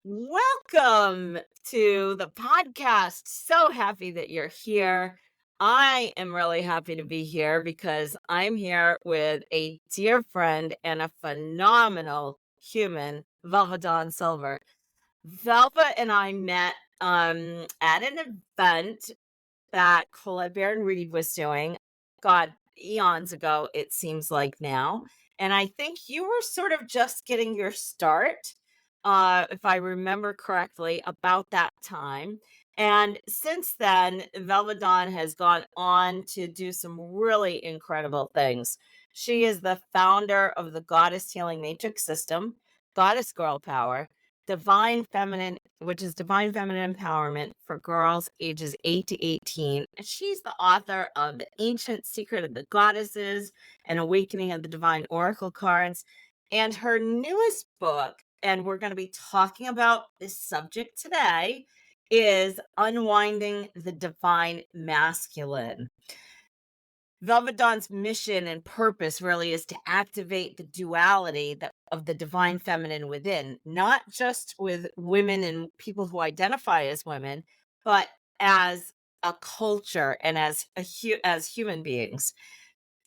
Welcome to the podcast. So happy that you're here. I am really happy to be here because I'm here with a dear friend and a phenomenal human, Velva Dawn Silver. Velva and I met at an event that Colette Baron Reed was doing. God, eons ago, it seems like now. And I think you were sort of just getting your start, if I remember correctly, about that time. And since then, Velva Dawn has gone on to do some really incredible things. She is the founder of the Goddess Healing Matrix System, Goddess Girl Power, Divine Feminine, which is Divine Feminine Empowerment for girls ages 8 to 18. And she's the author of The Ancient Secret of the Goddesses and Awakening of the Divine Oracle Cards. And her newest book, and we're going to be talking about this subject today, is Unwinding the Divine Masculine. Velvet Dawn's mission and purpose really is to activate the duality of the divine feminine within, not just with women and people who identify as women, but as a culture and as human beings.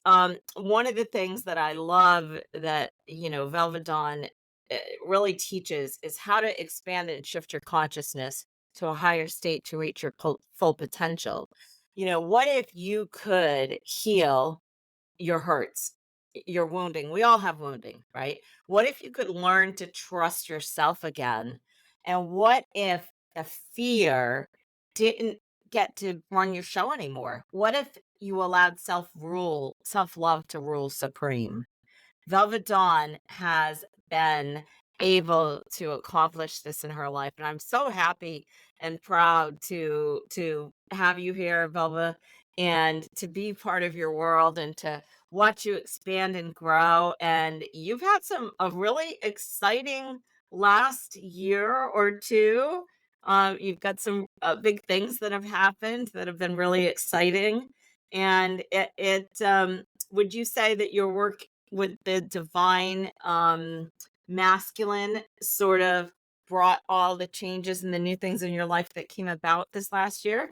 One of the things that I love that Velvet Dawn really teaches is how to expand and shift your consciousness to a higher state to reach your full potential. What if you could heal your hurts, your wounding? We all have wounding, right? What if you could learn to trust yourself again? And what if the fear didn't get to run your show anymore? What if you allowed self love to rule supreme? Velvet Dawn has been able to accomplish this in her life, and I'm so happy and proud to have you here, Velva, and to be part of your world and to watch you expand and grow. And you've had some a really exciting last year or two. You've got some big things that have happened that have been really exciting. And would you say that your work with the divine masculine sort of brought all the changes and the new things in your life that came about this last year?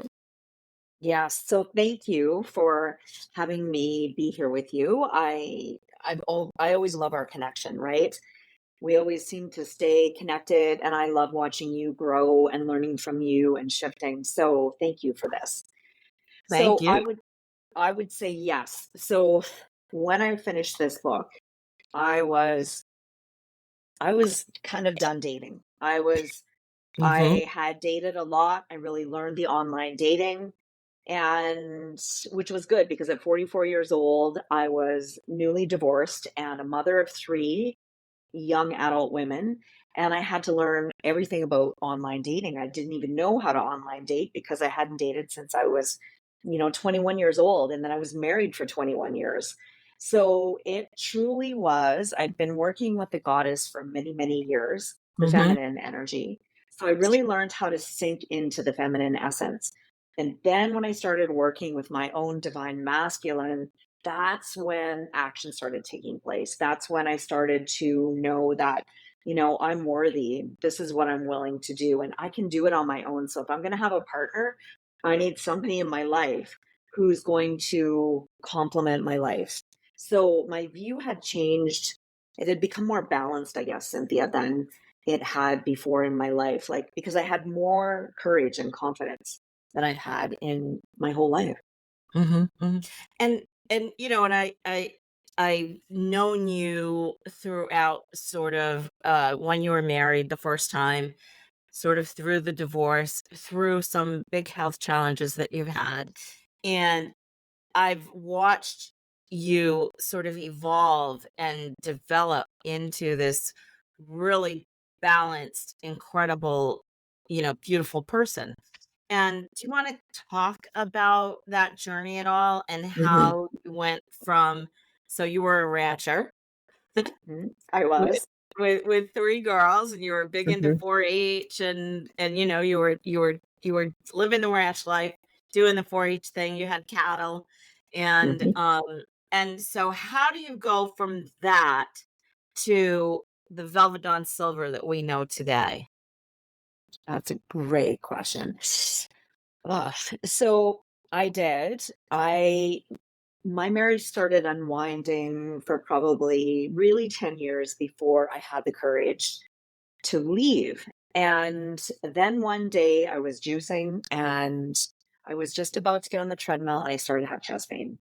Yes. So thank you for having me be here with you. I always love our connection, right? We always seem to stay connected, and I love watching you grow and learning from you and shifting. So thank you for this. Thank So you. I would say yes. So when I finished this book, I was I was kind of done dating. Hmm. I had dated a lot. I really learned the online dating, and which was good because at 44 years old, I was newly divorced and a mother of 3 young adult women, and I had to learn everything about online dating. I didn't even know how to online date because I hadn't dated since I was, 21 years old, and then I was married for 21 years. So it truly was. I'd been working with the goddess for many, many years, the Hmm. feminine energy. So I really learned how to sink into the feminine essence. And then when I started working with my own divine masculine, that's when action started taking place. That's when I started to know that, I'm worthy. This is what I'm willing to do, and I can do it on my own. So if I'm going to have a partner, I need somebody in my life who's going to complement my life. So my view had changed. It had become more balanced, I guess, Cynthia, than it had before in my life. Like, because I had more courage and confidence than I'd had in my whole life. Hmm. Hmm. And I've known you throughout sort of when you were married the first time, sort of through the divorce, through some big health challenges that you've had. And I've watched you sort of evolve and develop into this really balanced, incredible, beautiful person. And do you want to talk about that journey at all and Mhm. how you went from, so you were a rancher Mhm. I with was. with 3 girls, and you were big into Mhm. 4-H, and you were living the ranch life, doing the 4-H thing, you had cattle, and, Mhm. so how do you go from that to the Velvet Dawn Silver that we know today? That's a great question. Ugh, so I did. I My marriage started unwinding for probably really 10 years before I had the courage to leave. And then one day I was juicing and I was just about to get on the treadmill and I started to have chest pain.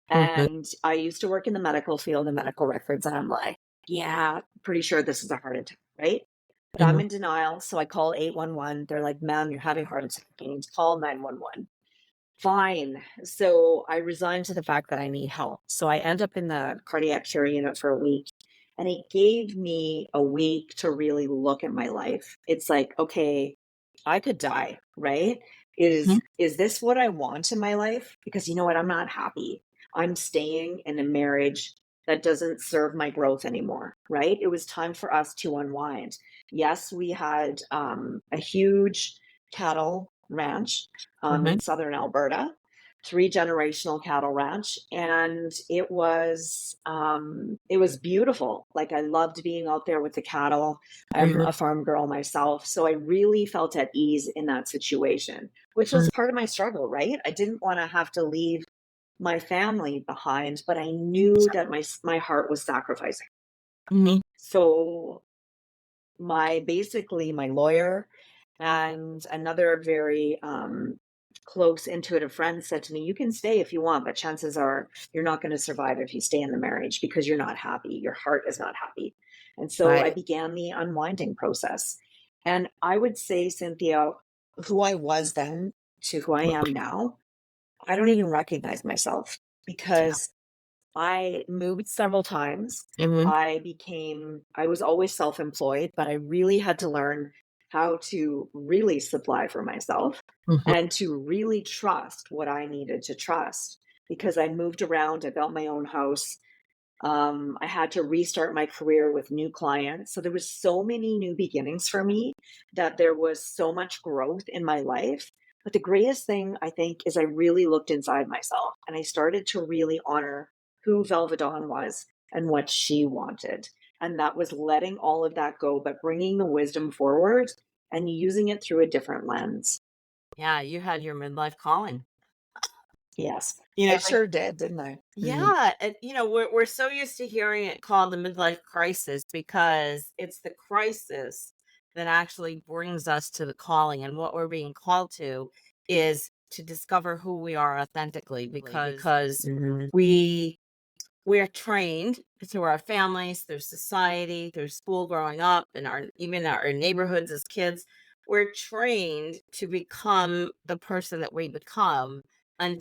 Mhm, And I used to work in the medical field and medical records. And I'm like, yeah, pretty sure this is a heart attack, right? But I'm mhm, in denial. So I call 811. They're like, ma'am, you're having a heart attack. You need to call 911. Fine. So I resigned to the fact that I need help. So I end up in the cardiac care unit for a week. And it gave me a week to really look at my life. It's like, okay, I could die, right? mhm, Is this what I want in my life? Because you know what? I'm not happy. I'm staying in a marriage that doesn't serve my growth anymore, right? It was time for us to unwind. Yes, we had a huge cattle ranch mhm, in southern Alberta, three generational cattle ranch, and it was beautiful. Like I loved being out there with the cattle. I'm mhm, a farm girl myself, so I really felt at ease in that situation, which was mhm, part of my struggle, right? I didn't want to have to leave my family behind, but I knew that my heart was sacrificing. mhm, So my lawyer and another very close intuitive friend said to me, you can stay if you want, but chances are you're not going to survive if you stay in the marriage because you're not happy, your heart is not happy. And so I right, began the unwinding process. And I would say, Cynthia, who I was then to who I am now, I don't even recognize myself yeah, because I moved several times. mhm, I was always self employed, but I really had to learn how to really supply for myself mhm, and to really trust what I needed to trust because I moved around. I built my own house. I had to restart my career with new clients. So there was so many new beginnings for me that there was so much growth in my life. But the greatest thing I think is I really looked inside myself and I started to really honor who Velva Dawn was and what she wanted. And that was letting all of that go, but bringing the wisdom forward and using it through a different lens. yeah, you had your midlife calling. Yes, You I know, like sure did, didn't I? Mhm. yeah, and, we're so used to hearing it called the midlife crisis because it's the crisis that actually brings us to the calling, and what we're being called to is to discover who we are authentically because Mhm. we we're trained through our families, through society, through school growing up, and our even our neighborhoods as kids. We're trained to become the person that we become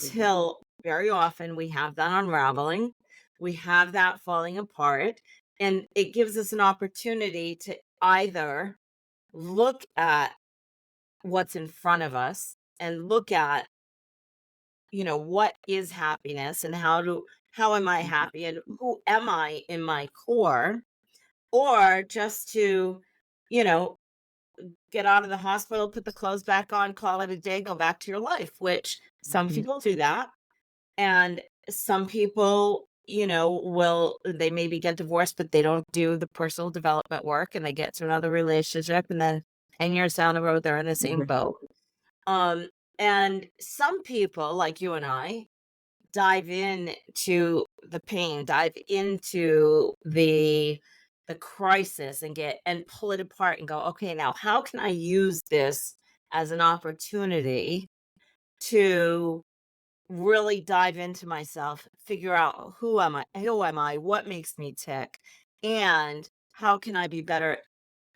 Mhm. until very often we have that unraveling, we have that falling apart, and it gives us an opportunity to either look at what's in front of us and look at what is happiness and how am I Mhm. happy and who am I in my core? Or just to, you know, get out of the hospital, put the clothes back on, call it a day, go back to your life, which some Mhm. people do that. And some people, they maybe get divorced, but they don't do the personal development work and they get to another relationship. And then 10 years down the road, they're in the same Mhm. boat. Um, and some people, like you and I, dive in to the pain, dive into the crisis and get and pull it apart and go, okay, now how can I use this as an opportunity to really dive into myself, figure out who am I, what makes me tick, and how can I be better?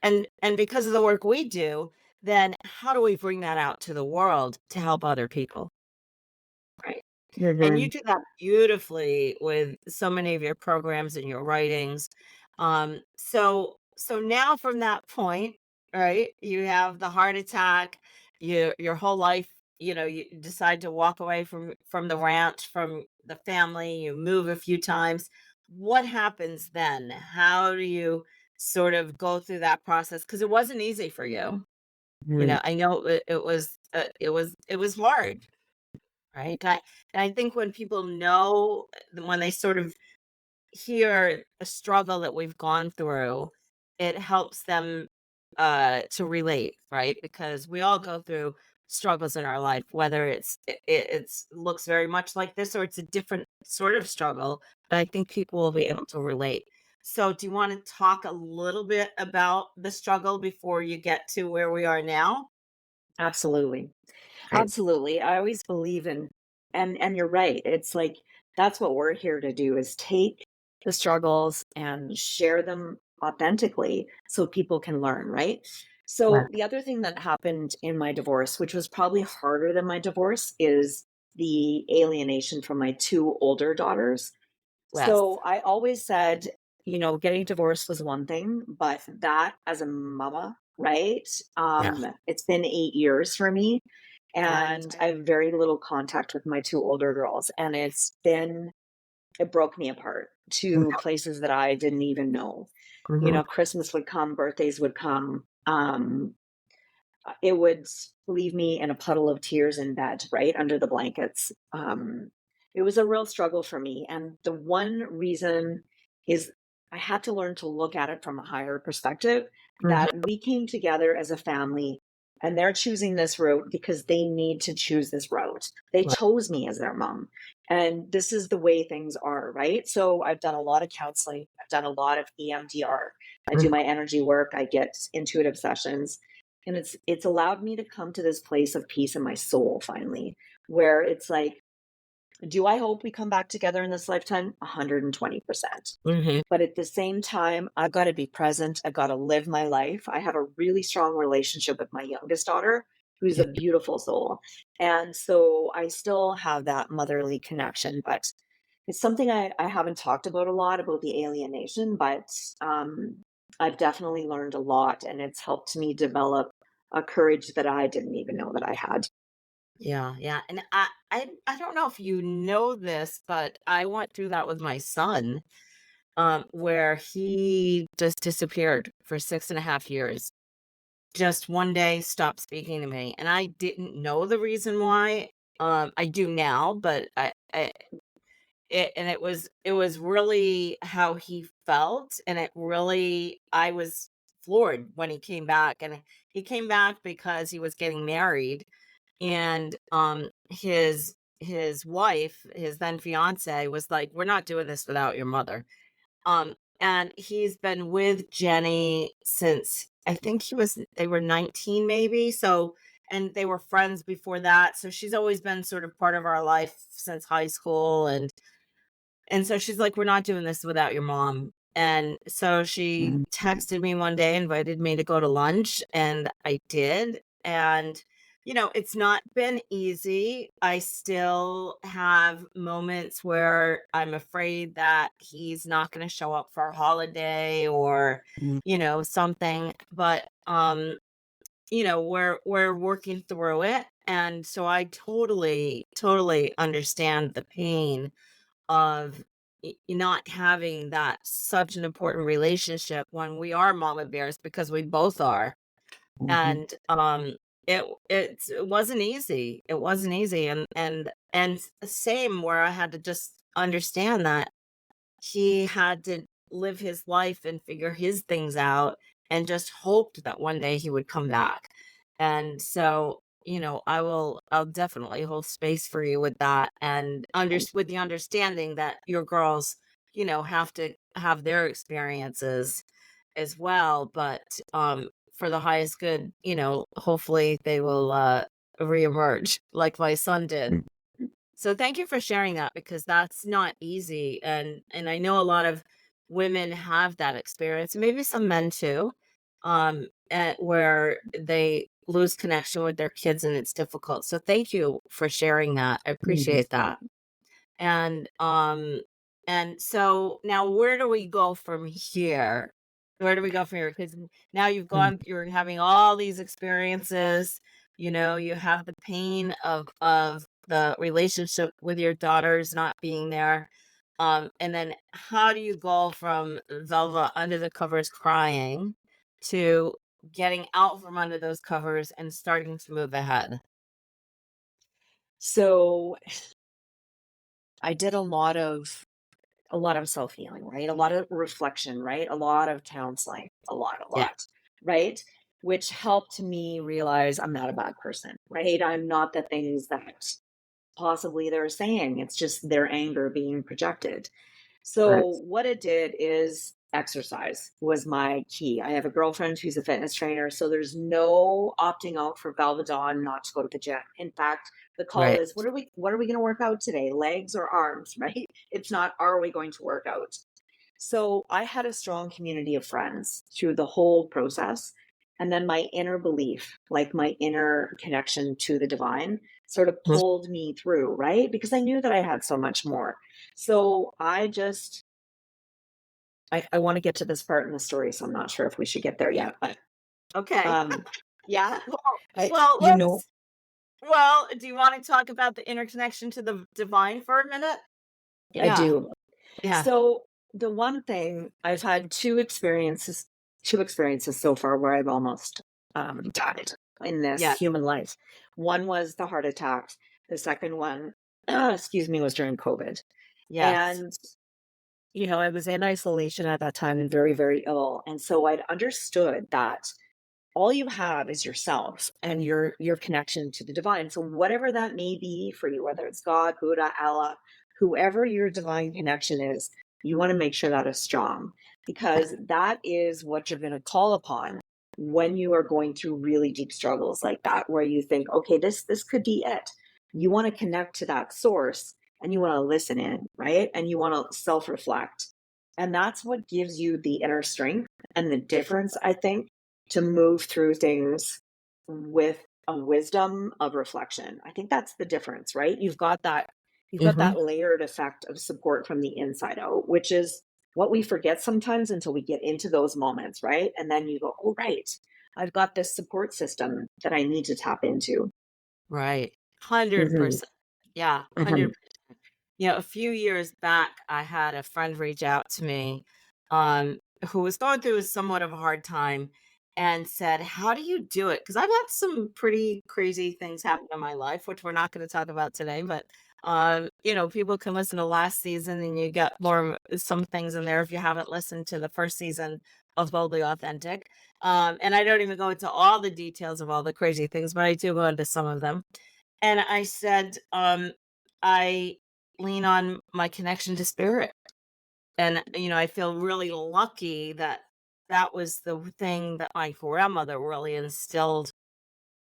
And because of the work we do, then how do we bring that out to the world to help other people? Right. And you Mhm. do that beautifully with so many of your programs and your writings. So now from that point, right, you have the heart attack, your whole life, you decide to walk away from the ranch, from the family, you move a few times. What happens then? How do you sort of go through that process? Because it wasn't easy for you. Mhm. I know it was hard. Right? And I think when people know, when they sort of hear a struggle that we've gone through, it helps them to relate, right? Because we all go through struggles in our life, whether it's looks very much like this or it's a different sort of struggle, but I think people will be able to relate. So, do you want to talk a little bit about the struggle before you get to where we are now? Absolutely. Great. Absolutely. I always believe in, and you're right. It's like that's what we're here to do is take the struggles and share them authentically so people can learn, right? Right. So the other thing that happened in my divorce, which was probably harder than my divorce, is the alienation from my two older daughters. Yes. So I always said, getting divorced was one thing, but that as a mama, right? Yeah. It's been 8 years for me, And and I have very little contact with my two older girls, and it broke me apart to yeah. places that I didn't even know. Mhm. Christmas would come, birthdays would come. It would leave me in a puddle of tears in bed, right under the blankets. It was a real struggle for me. And the one reason is I had to learn to look at it from a higher perspective Mhm. that we came together as a family and they're choosing this route because they need to choose this route. They Right. chose me as their mom. And this is the way things are, right? So I've done a lot of counseling, I've done a lot of EMDR. I Mhm. do my energy work, I get intuitive sessions, and it's allowed me to come to this place of peace in my soul finally, where it's like, do I hope we come back together in this lifetime? 120%. Mhm. But at the same time, I've got to be present. I've got to live my life. I have a really strong relationship with my youngest daughter, who's Yeah. a beautiful soul. And so I still have that motherly connection, but it's something I haven't talked about a lot about the alienation, but I've definitely learned a lot and it's helped me develop a courage that I didn't even know that I had. Yeah, yeah, and I don't know if you know this, but I went through that with my son, where he just disappeared for 6.5 years. Just one day stopped speaking to me, and I didn't know the reason why. I do now, but it was really how he felt, and it really I was floored when he came back, and he came back because he was getting married, and his wife, his then fiance, was like, "We're not doing this without your mother." And he's been with Jenny since I think they were 19 maybe. So, and they were friends before that. So she's always been sort of part of our life since high school, and so she's like, "We're not doing this without your mom." And so she texted me one day, invited me to go to lunch, and I did. And, it's not been easy. I still have moments where I'm afraid that he's not going to show up for a holiday or, something. But, we're working through it. And so I totally, totally understand the pain of not having that such an important relationship when we are mama bears because we both are. Mhm. And it wasn't easy. It wasn't easy. And same where I had to just understand that he had to live his life and figure his things out and just hoped that one day he would come back. And so, I'll definitely hold space for you with that and with the understanding that your girls, have to have their experiences as well. But for the highest good, hopefully they will reemerge like my son did. So thank you for sharing that because that's not easy, and I know a lot of women have that experience, maybe some men too, where they lose connection with their kids and it's difficult. So thank you for sharing that. I Mhm. appreciate that. And so now where do we go from here? Where do we go from here? Because now you're having all these experiences, you have the pain of the relationship with your daughters not being there. And then how do you go from Velva under the covers crying to getting out from under those covers and starting to move ahead? So I did a lot of self-healing, right? A lot of reflection, right? A lot of counseling, a Yeah. lot, right? which helped me realize I'm not a bad person, right? I'm not the things that possibly they're saying. It's just their anger being projected. Right. So what it did is exercise was my key. I have a girlfriend who's a fitness trainer, so there's no opting out for Velva Dawn not to go to the gym. In fact, the call Right. is what are we going to work out today? Legs or arms, right? It's not are we going to work out? So I had a strong community of friends through the whole process. And then my inner belief, like my inner connection to the divine, sort of Mhm. pulled me through, right? Because I knew that I had so much more. So I want to get to this part in the story, so I'm not sure if we should get there yet. But Okay. um yeah, Well, I well, you know, do you want to talk about the interconnection to the divine for a minute? I Yeah. do. Yeah. So the one thing I've had two experiences so far where I've almost died in this Yeah. human life. One was the heart attack. The second one, excuse me, was during COVID. Yes. And I was in isolation at that time and very, very ill. And so I'd understood that all you have is yourself and your connection to the divine. So whatever that may be for you, whether it's God, Buddha, Allah, whoever your divine connection is, you want to make sure that is strong because that is what you're going to call upon when you are going through really deep struggles like that, where you think, okay, this could be it. You want to connect to that source and you want to listen in, right? And you want to self-reflect. And that's what gives you the inner strength and the difference, I think, to move through things with a wisdom of reflection. I think that's the difference, right? You've got that Hmm. layered effect of support from the inside out, which is what we forget sometimes until we get into those moments, right? And then you go, oh, right, I've got this support system that I need to tap into. Right. Hmm. 100%. Yeah. Hmm. 100%. A few years back, I had a friend reach out to me, who was going through somewhat of a hard time and said, "How do you do it?" Because I've had some pretty crazy things happen in my life, which we're not going to talk about today, but people can listen to last season and you get more some things in there if you haven't listened to the first season of Boldly Authentic. And I don't even go into all the details of all the crazy things, but I do go into some of them. And I said, I lean on my connection to spirit. And, I feel really lucky that that was the thing that my grandmother really instilled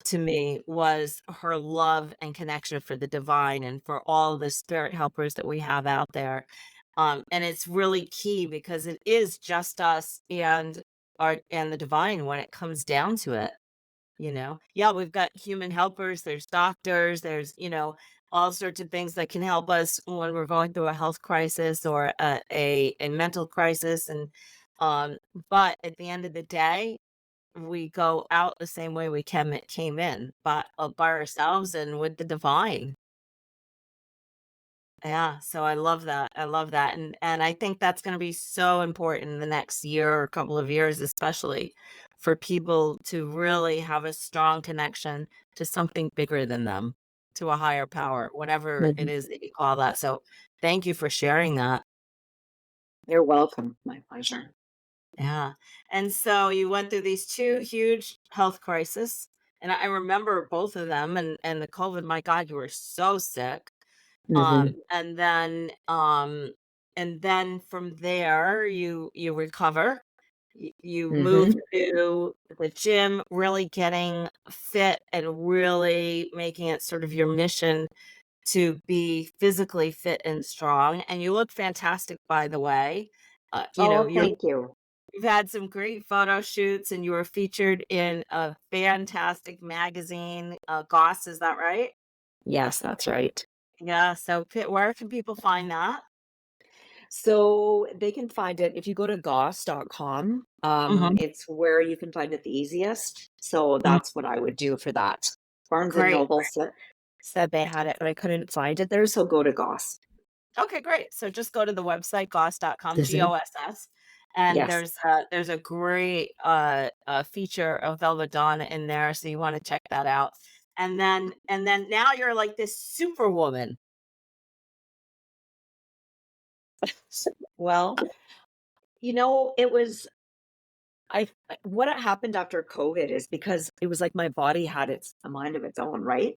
to me was her love and connection for the divine and for all the spirit helpers that we have out there. And it's really key because it is just us and the divine when it comes down to it. Yeah, we've got human helpers, there's doctors, there's, all sorts of things that can help us when we're going through a health crisis or a mental crisis. And um, but at the end of the day, we go out the same way we came in, but by ourselves and with the divine. Yeah, so I love that. I love that. And I think that's going to be so important in the next year or couple of years, especially for people to really have a strong connection to something bigger than them, to a higher power, whatever it Hmm. is that you call that. So thank you for sharing that. You're welcome. My pleasure. Yeah. And so you went through these two huge health crises. And I remember both of them and the COVID, my God, you were so sick. Hmm. And then from there you recover. You move Hmm. to the gym, really getting fit and really making it sort of your mission to be physically fit and strong. And you look fantastic, by the way. Oh, thank you. You've had some great photo shoots and you were featured in a fantastic magazine, Goss, is that right? Yes, that's right. Yeah, so where can people find that? So they can find it if you go to goss.com. Mhm. It's where you can find it the easiest. So Mhm. that's what I would do for that. Barnes and Great. Noble said they had it, but I couldn't find it there. So go to Goss. Okay, great. So just go to the website goss.com, Mhm. Goss, and Yes. there's a great feature of Velva Dawn in there, so you want to check that out. And then now you're like this superwoman. Well, it was What had happened after COVID is because it was like my body had a mind of its own, right?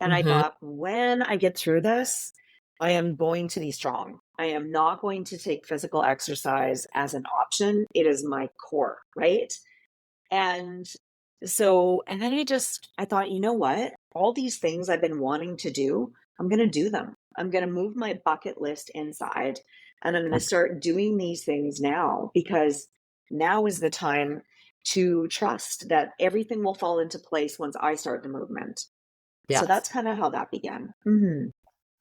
And I Mhm. thought, when I get through this, I am going to be strong. I am not going to take physical exercise as an option. It is my core, right? And and then I thought, you know what? All these things I've been wanting to do, I'm going to do them. I'm going to move my bucket list inside and I'm going to start doing these things now because now is the time to trust that everything will fall into place once I start the movement. So Yes. that's kind of how that began. Hmm.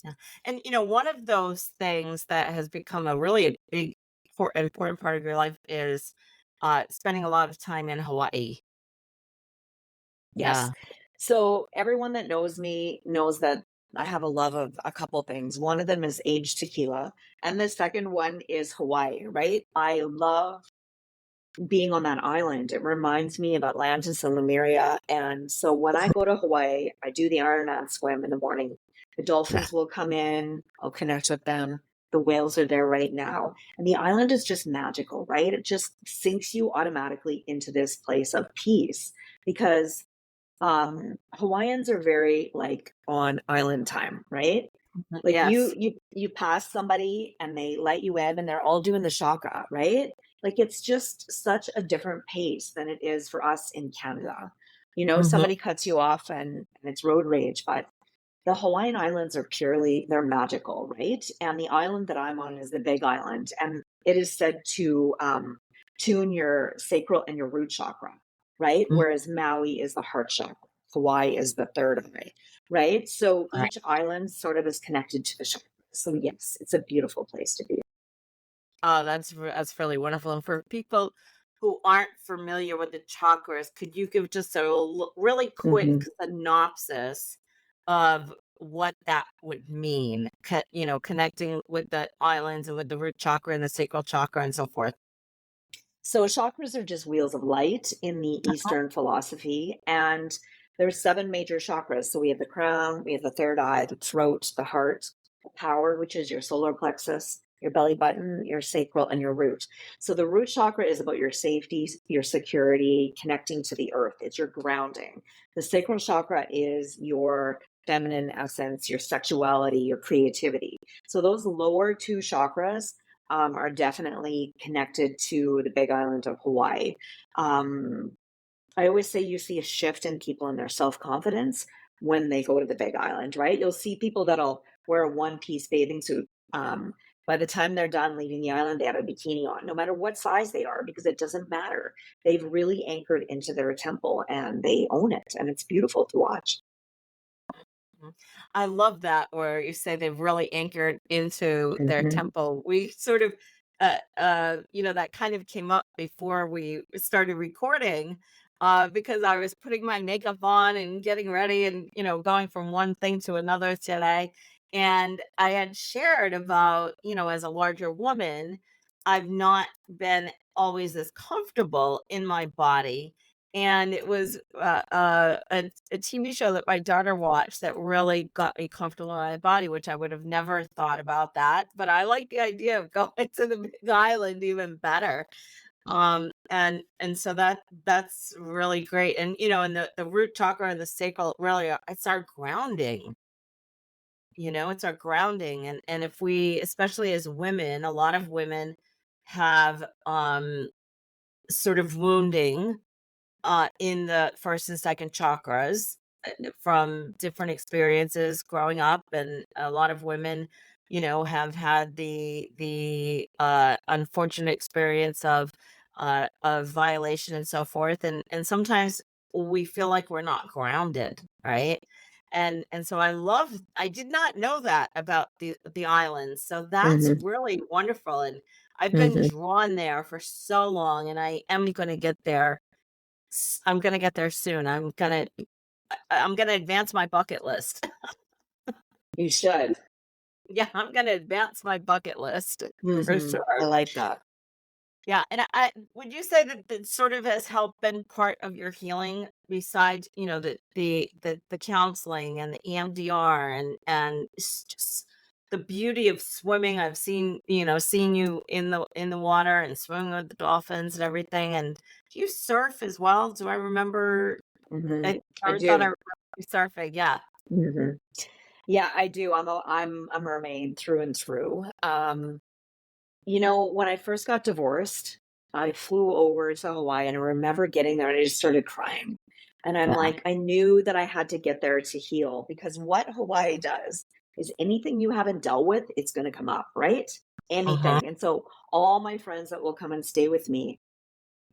Yeah. And one of those things that has become a really big important part of your life is spending a lot of time in Hawaii. Yes. Yeah. So everyone that knows me knows that I have a love of a couple things. One of them is aged tequila, and the second one is Hawaii, right? I love being on that island. It reminds me of Atlantis and Lemuria. And so when I go to Hawaii, I do the Ironman swim in the morning. The Yeah. dolphins will come in, I'll connect with them. The whales are there right now. And the island is just magical, right? It just sinks you automatically into this place of peace because Hawaiians are very like on island time, right? Mhm. Like Yes. you pass somebody and they let you in and they're all doing the shaka, right? Like it's just such a different pace than it is for us in Canada. You know, Hmm. somebody cuts you off and it's road rage, but the Hawaiian Islands are they're magical, right? And the island that I'm on is the Big Island, and it is said to tune your sacral and your root chakra, right? Whereas Maui is the heart chakra, Hawaii is the third eye, right? So Right. each island sort of is connected to the chakra. So yes, it's a beautiful place to be. Oh, that's really wonderful. And for people who aren't familiar with the chakras, could you give just a really quick Hmm. synopsis of what that would mean? Connecting with the islands and with the root chakra and the sacral chakra and so forth. So chakras are just wheels of light in the Eastern philosophy, and there's seven major chakras. So we have the crown, we have the third eye, the throat, the heart, the power, which is your solar plexus, your belly button, your sacral, and your root. So the root chakra is about your safety, your security, connecting to the earth. It's your grounding. The sacral chakra is your feminine essence, your sexuality, your creativity. So those lower two chakras are definitely connected to the Big Island of Hawaii. Um, I always say you see a shift in people in their self confidence when they go to the Big Island, right? You'll see people that'll wear a one piece bathing suit. By the time they're done leaving the island, they have a bikini on, no matter what size they are, because it doesn't matter. They've really anchored into their temple and they own it, and it's beautiful to watch. Mhm. I love that where you say they've really anchored into their Hmm. tempo. We sort of, that kind of came up before we started recording, because I was putting my makeup on and getting ready and, going from one thing to another today. And I had shared about, as a larger woman, I've not been always as comfortable in my body, and it was a TV show that my daughter watched that really got me comfortable in my body, which I would have never thought about that. But I like the idea of going to the Big Island even better. And so that's really great. And and the root chakra and the sacral really it's our grounding. It's our grounding. And if we, especially as women, a lot of women have sort of wounding in the first and second chakras from different experiences growing up, and a lot of women, have had the unfortunate experience of violation and so forth, and sometimes we feel like we're not grounded, right? And so I did not know that about the islands, so that's Hmm. really wonderful. And I've been Hmm. drawn there for so long, and I am going to get there. I'm gonna get there soon. I'm gonna advance my bucket list. You should. Yeah, I'm gonna advance my bucket list for I sure. like that. Yeah, and I would you say that that sort of has helped been part of your healing besides, the counseling and the EMDR and just the beauty of swimming. I've seen, seen you in the water and swimming with the dolphins and everything. And do you surf as well? Do I remember? Mhm. I, I I thought I do. remember you surfing. Yeah. Mhm. Yeah, I do. I'm a mermaid through and through. When I first got divorced, I flew over to Hawaii and I remember getting there and I just started crying. And I'm Yeah. like, I knew that I had to get there to heal because what Hawaii does is anything you haven't dealt with, it's going to come up, right? Uh-huh. Anything. And so all my friends that will come and stay with me,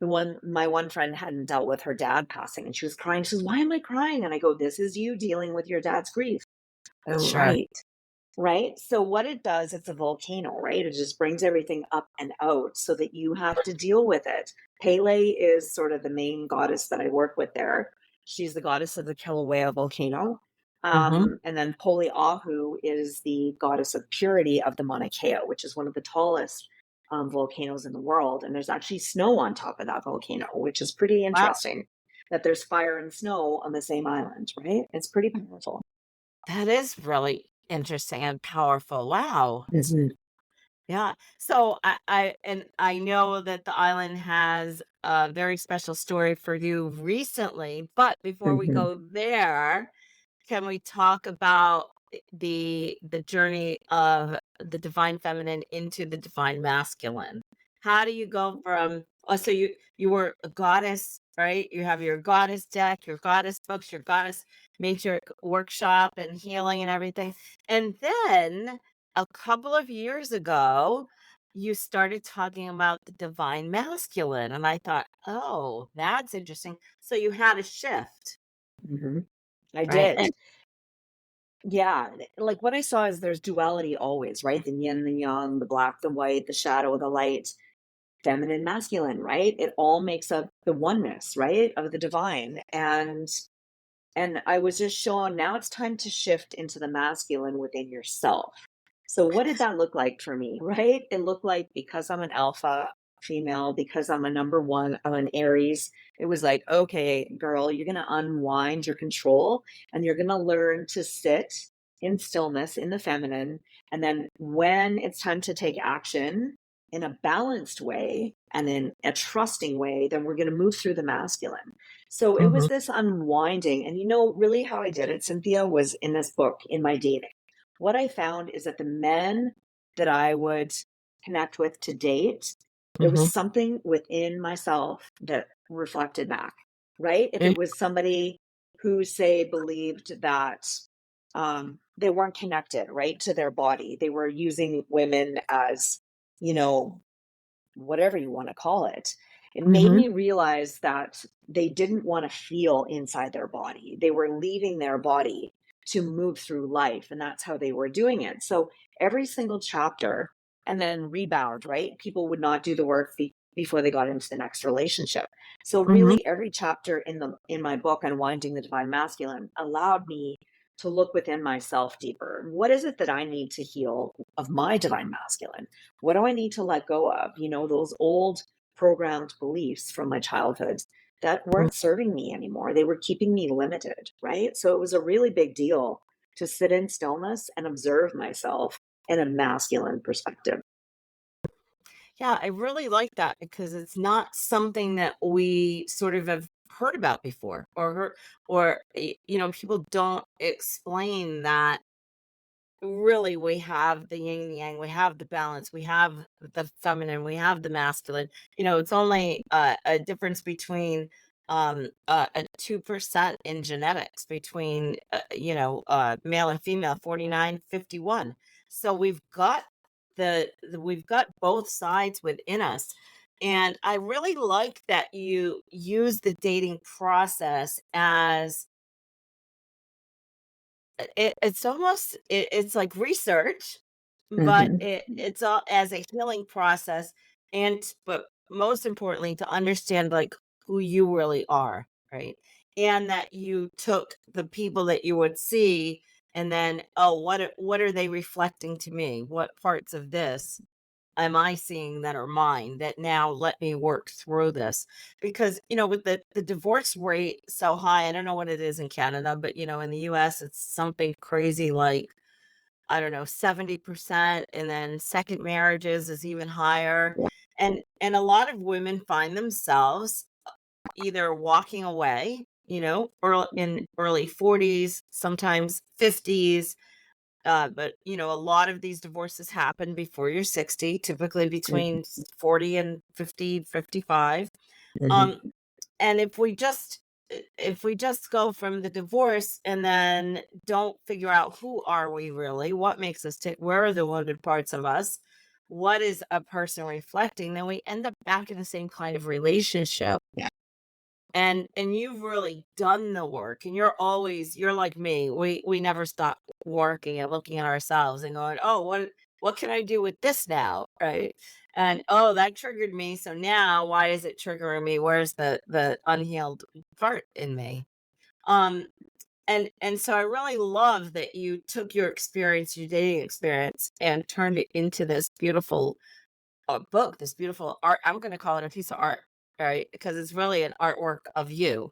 my one friend hadn't dealt with her dad passing and she was crying. She says, "Why am I crying?" And I go, "This is you dealing with your dad's grief." Oh, Sure. right. Right? So what it does, it's a volcano, right? It just brings everything up and out so that you have to deal with it. Pele is sort of the main goddess that I work with there. She's the goddess of the Kilauea volcano. Mm-hmm. And then Poliahu is the goddess of purity of the Mauna Kea, which is one of the tallest volcanoes in the world. And there's actually snow on top of that volcano, which is pretty Wow. interesting that there's fire and snow on the same island, right? It's pretty powerful. That is really interesting and powerful. Wow. Mhm, Yeah. So I know that the island has a very special story for you recently, but before we mhm. go there, can we talk about the journey of the divine feminine into the divine masculine? How do you go from so you were a goddess, right? You have your goddess deck, your goddess books, your goddess matrix workshop and healing and everything. And then a couple of years ago, you started talking about the divine masculine. And I thought, oh, that's interesting. So you had a shift, Mhm. I right? did. Yeah, like, what I saw is there's duality always, right? The yin, the yang, the black, the white, the shadow, the light, feminine, masculine, right? It all makes up the oneness, right, of the divine, and I was just shown now it's time to shift into the masculine within yourself. So what did that look like for me, right? It looked like because I'm an alpha female, because I'm a number one, I'm an Aries, it was like, okay, girl, you're going to unwind your control and you're going to learn to sit in stillness in the feminine. And then when it's time to take action in a balanced way and in a trusting way, then we're going to move through the masculine. So it was Mhm, this unwinding. And really how I did it, Cynthia, was in this book, in my dating. What I found is that the men that I would connect with to date, there was mhm, something within myself that reflected back, right? If mm, it was somebody who, say, believed that they weren't connected, right, to their body, they were using women as, you know, whatever you want to call it, it made mhm, me realize that they didn't want to feel inside their body. They were leaving their body to move through life, and that's how they were doing it. So every single chapter, and then rebound, right? People would not do the work before they got into the next relationship. So mhm. really, every chapter in my book, Unwinding the Divine Masculine, allowed me to look within myself deeper. What is it that I need to heal of my divine masculine? What do I need to let go of? Those old programmed beliefs from my childhood that weren't serving me anymore. They were keeping me limited, right? So it was a really big deal to sit in stillness and observe myself in a masculine perspective. Yeah, I really like that because it's not something that we sort of have heard about before or people don't explain that really we have the yin and yang, we have the balance, we have the feminine, we have the masculine. It's only a difference between a 2% in genetics between male and female, 49-51. So we've got both sides within us. And I really like that you use the dating process as it's like research, but Mhm. it's all as a healing process, and but most importantly to understand like who you really are, right? And that you took the people that you would see and then, oh, what are they reflecting to me? What parts of this am I seeing that are mine that now let me work through this? Because, with the divorce rate so high, I don't know what it is in Canada, but in the US, it's something crazy like I don't know, 70%, and then second marriages is even higher. And a lot of women find themselves either walking away, in early 40s, sometimes 50s. But a lot of these divorces happen before you're 60, typically between 40 and 50, 55. Mhm. Um, and if we just go from the divorce and then don't figure out who are we really, what makes us tick, where are the wounded parts of us, what is a person reflecting, then we end up back in the same kind of relationship. Yeah. And you've really done the work, and you're like me. We never stop working and looking at ourselves and going, "Oh, what can I do with this now?" Right? And, "Oh, that triggered me. So now why is it triggering me? Where's the unhealed part in me?" Um and so I really love that you took your experience, your dating experience, and turned it into this beautiful book, this beautiful art. I'm going to call it a piece of art, right? Because it's really an artwork of you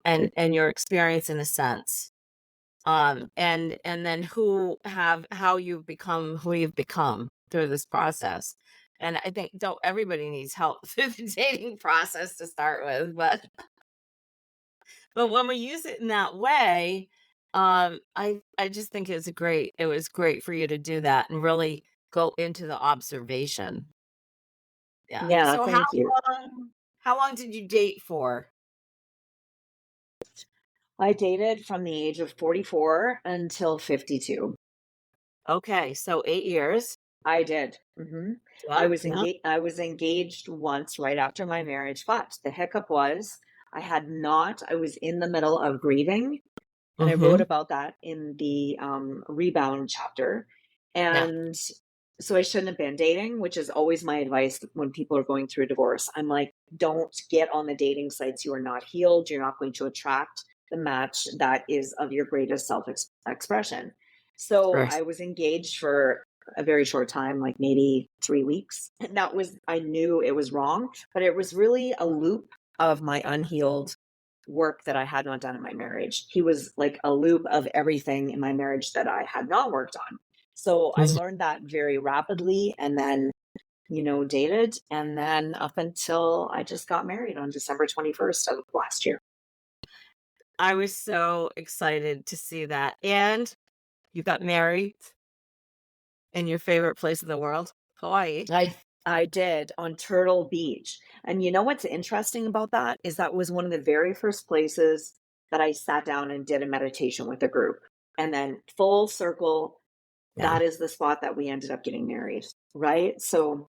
and your experience in a sense. And then how you've become who you've become through this process. And I think don't everybody needs help through the dating process to start with, but when we use it in that way, I just think it was great for you to do that and really go into the observation. Yeah. Yeah, So how thank you. long how long did you date for? I dated from the age of 44 until 52. Okay, so 8 years. I did. Mhm. Yeah, yeah. I was engaged once right after my marriage, but the hiccup was I was in the middle of grieving, and I wrote Mhm. about that in the rebound chapter. Yeah. And so I shouldn't have been dating, which is always my advice when people are going through a divorce. I'm like, don't get on the dating sites. You are not healed. You're not going to attract the match that is of your greatest self expression. So Right. I was engaged for a very short time, like maybe 3 weeks. And I knew it was wrong, but it was really a loop of my unhealed work that I had not done in my marriage. He was like a loop of everything in my marriage that I had not worked on. So I Mhm. learned that very rapidly and then, dated. And then up until I just got married on December 21st of last year. I was so excited to see that. And you got married in your favorite place in the world, Hawaii. I did on Turtle Beach. And you know what's interesting about that is that was one of the very first places that I sat down and did a meditation with a group. And then full circle, Yeah. that is the spot that we ended up getting married, right? So,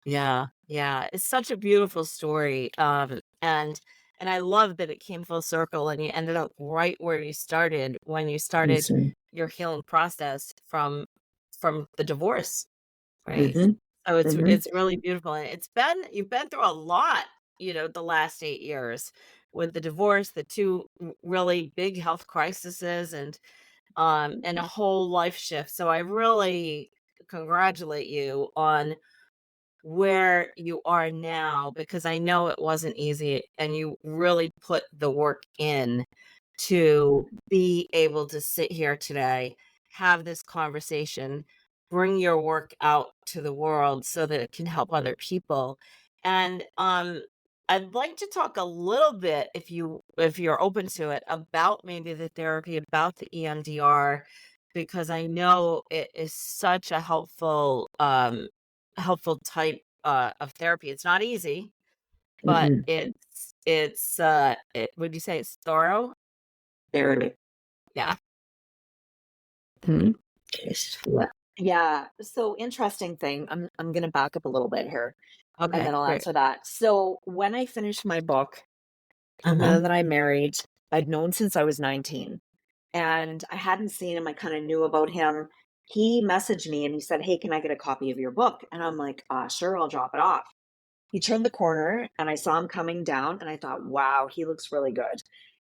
Yeah. Yeah. It's such a beautiful story. And I love that it came full circle and you ended up right where you started when you started mhm, your healing process from the divorce. Right. mhm, So it's mhm, it's really beautiful, and you've been through a lot, the last 8 years with the divorce, the 2 really big health crises, and a whole life shift. So I really congratulate you on where you are now because I know it wasn't easy and you really put the work in to be able to sit here today, have this conversation, bring your work out to the world so that it can help other people. And I'd like to talk a little bit if you're open to it about maybe the therapy, about the EMDR, because I know it is such a helpful type of therapy. It's not easy, but mhm. would you say it's thorough? There. Yeah. Mhm. Yeah. So interesting thing. I'm gonna back up a little bit here and Okay, then I'll great. answer that. So when I finished my book, the Uh-huh. man that I married, I'd known since I was 19. And I hadn't seen him. I kind of knew about him. He messaged me and he said, "Hey, can I get a copy of your book?" And I'm like, sure, I'll drop it off. He turned the corner and I saw him coming down and I thought, wow, he looks really good.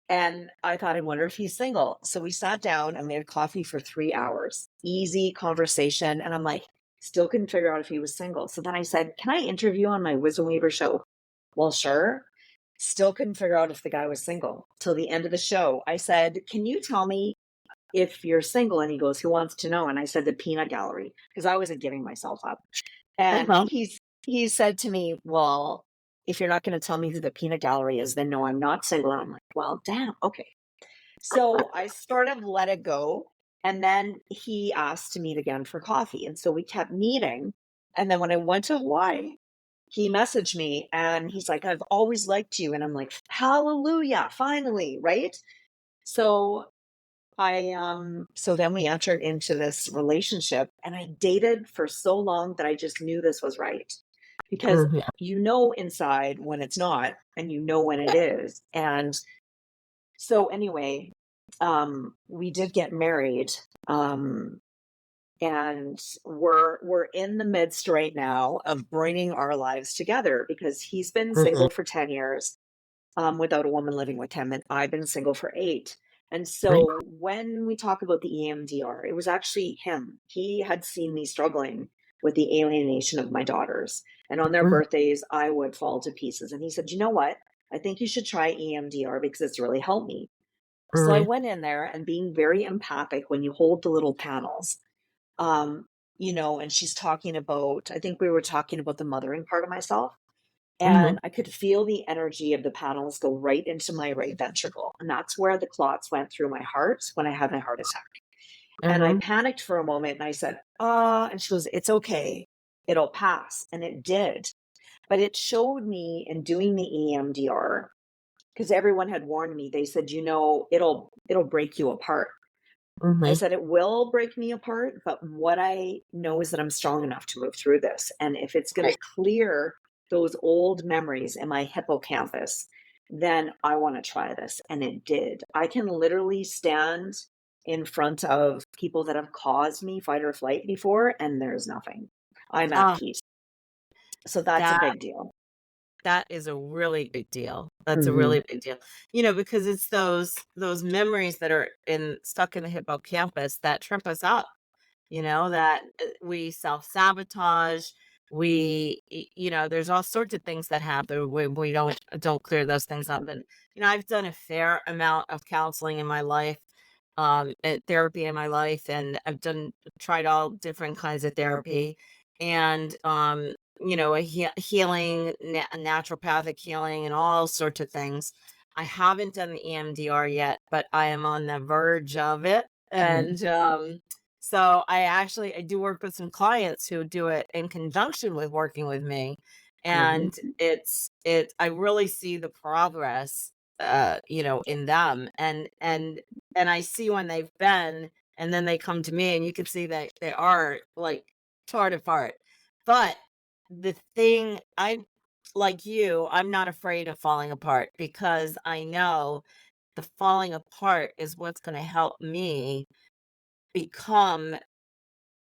And I thought, I wonder if he's single. So we sat down and made coffee for 3 hours. Easy conversation. And I'm like, still couldn't figure out if he was single. So then I said, "Can I interview on my Wisdom Weaver show?" Well, sure. Still couldn't figure out if the guy was single till the end of the show. I said, "Can you tell me if you're single, and he goes, who wants to know? And I said, the peanut gallery, because I wasn't giving myself up. And Uh-huh. he said to me, well, if you're not going to tell me who the peanut gallery is, then no, I'm not single. And I'm like, well, damn. Okay. So I sort of let it go. And then he asked to meet again for coffee. And so we kept meeting. And then when I went to Hawaii, he messaged me and he's like, I've always liked you. And I'm like, hallelujah, finally, right? So so then we entered into this relationship, and I dated for so long that I just knew this was right. Because Mhm. you know inside when it's not, and you know when it is. And so anyway, we did get married. Um and we're in the midst right now of bringing our lives together, because he's been Mhm. single for 10 years, without a woman living with him, and I've been single for 8. And Right. so when we talk about the EMDR, it was actually him. He had seen me struggling with the alienation of my daughters, and on their Mhm. birthdays I would fall to pieces, and he said, you know what, I think you should try EMDR because it's really helped me. So I Mhm. went in there, and being very empathic, when you hold the little panels, um, and she's talking about, I think we were talking about the mothering part of myself. Mhm. And I could feel the energy of the panels go right into my right ventricle. And that's where the clots went through my heart when I had my heart attack. And I Mhm. panicked for a moment and I said, and she goes, it's okay. It'll pass. And it did. But it showed me in doing the EMDR, because everyone had warned me, they said, it'll break you apart. I Mhm. said, it will break me apart, but what I know is that I'm strong enough to move through this. And if it's going to Right. clear those old memories in my hippocampus, then I want to try this. And it did. I can literally stand in front of people that have caused me fight or flight before, and there's nothing. I'm at Ah, peace. So that's a that big deal. that is a really big deal. That's a Hmm. really big deal. Because it's those memories that are in stuck in the hippocampus that trip us up. That we self-sabotage. There's all sorts of things that happen when we don't clear those things up. And I've done a fair amount of counseling in my life, therapy in my life, and I've tried all different kinds of therapy, and healing, naturopathic healing, and all sorts of things. I haven't done the EMDR yet, but I am on the verge of it. Hmm. And so I do work with some clients who do it in conjunction with working with me. Hmm. And I really see the progress, in them. And I see when they've been, and then they come to me, and you can see that they are like torn apart. But the thing, I'm not afraid of falling apart, because I know the falling apart is what's going to help me become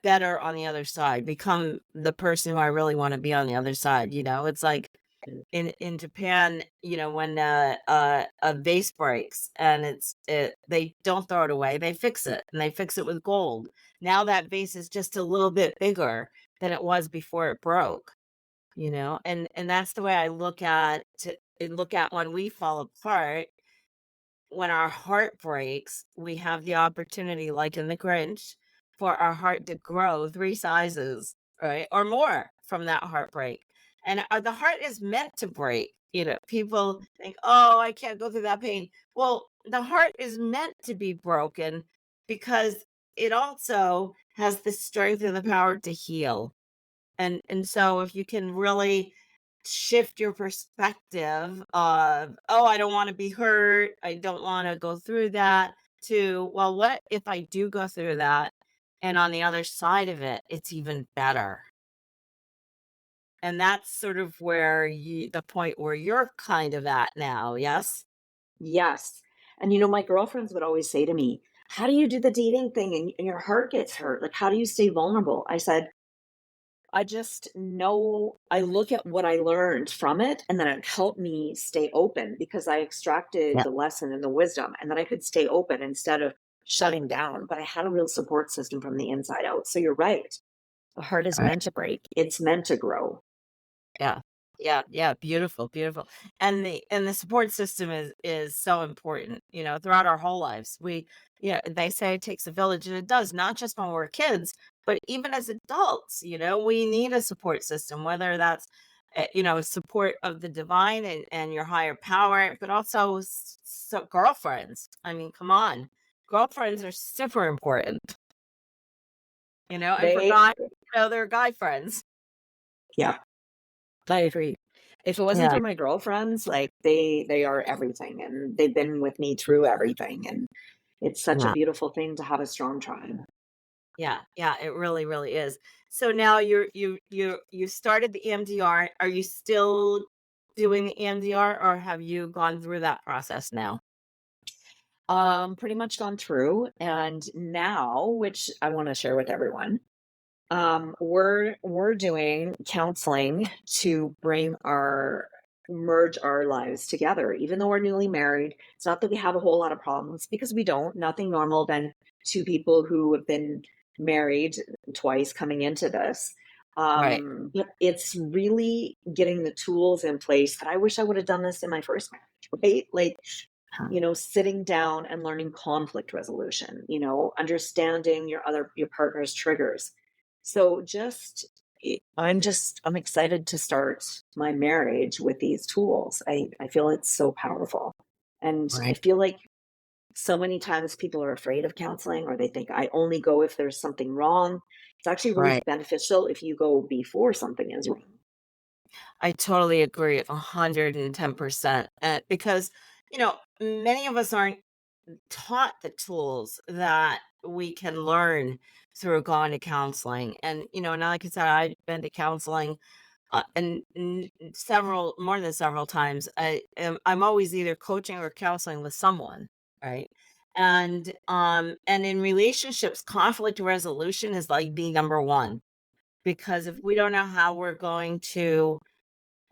better on the other side, become the person who I really want to be on the other side. It's like in Japan, when a vase breaks, and they don't throw it away, they fix it, and they fix it with gold. Now that vase is just a little bit bigger than it was before it broke. And that's the way I look at when we fall apart. When our heart breaks, we have the opportunity, like in the Grinch, for our heart to grow 3 sizes, right? Or more from that heartbreak. And the heart is meant to break. People think, oh, I can't go through that pain. Well, the heart is meant to be broken, because it also has the strength and the power to heal. And so if you can really shift your perspective of, "Oh, I don't wanna be hurt. I don't wanna go through that," to, "Well, what if I do go through that, and on the other side of it, it's even better?" And that's sort of where the point where you're kind of at now, yes? Yes. And my girlfriends would always say to me, how do you do the dating thing and your heart gets hurt? Like, how do you stay vulnerable? I said, I just know I look at what I learned from it, and then it helped me stay open because I extracted Yeah. the lesson and the wisdom, and then I could stay open instead of shutting down. But I had a real support system from the inside out. So you're right. The heart is Right. meant to break, it's meant to grow. Yeah. Yeah, beautiful, beautiful. And the support system is so important, throughout our whole lives. They say it takes a village, and it does, not just when we're kids, but even as adults, we need a support system, whether that's support of the divine and your higher power, but also girlfriends. I mean, come on. Girlfriends are super important, and for They guys, they're guy friends. Yeah, I agree. If it wasn't Yeah. for my girlfriends, like, they are everything, and they've been with me through everything, and it's such a Yeah. beautiful thing to have a strong tribe. Yeah, yeah, it really, really is. So now you started the EMDR. Are you still doing the EMDR, or have you gone through that process now? Pretty much gone through, and now, which I wanna share with everyone, we're doing counseling to merge our lives together. Even though we're newly married, it's not that we have a whole lot of problems, because we don't. Nothing normal than two people who have been married twice coming into this. Right, But it's really getting the tools in place that I wish I would have done this in my first marriage, right? Like, sitting down and learning conflict resolution, understanding your partner's triggers. So I'm excited to start my marriage with these tools. I feel it's so powerful. And I right, feel like so many times people are afraid of counseling, or they think I only go if there's something wrong. It's actually really right. beneficial if you go before something is wrong. I totally agree 110%. Because, many of us aren't taught the tools that we can learn through going to counseling. And, now, like I said, I've been to counseling and more than several times. I'm always either coaching or counseling with someone, right? And in relationships, conflict resolution is like the number one, because if we don't know how we're going to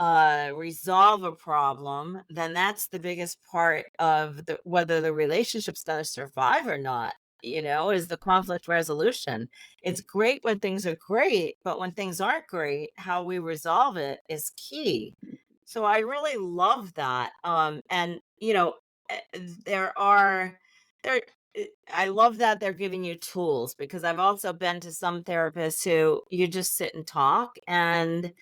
resolve a problem, then that's the biggest part of whether the relationship's going to survive or not, is the conflict resolution. It's great when things are great, but when things aren't great, how we resolve it is key. So I really love that. And there are there I love that they're giving you tools, because I've also been to some therapists who you just sit and talk, and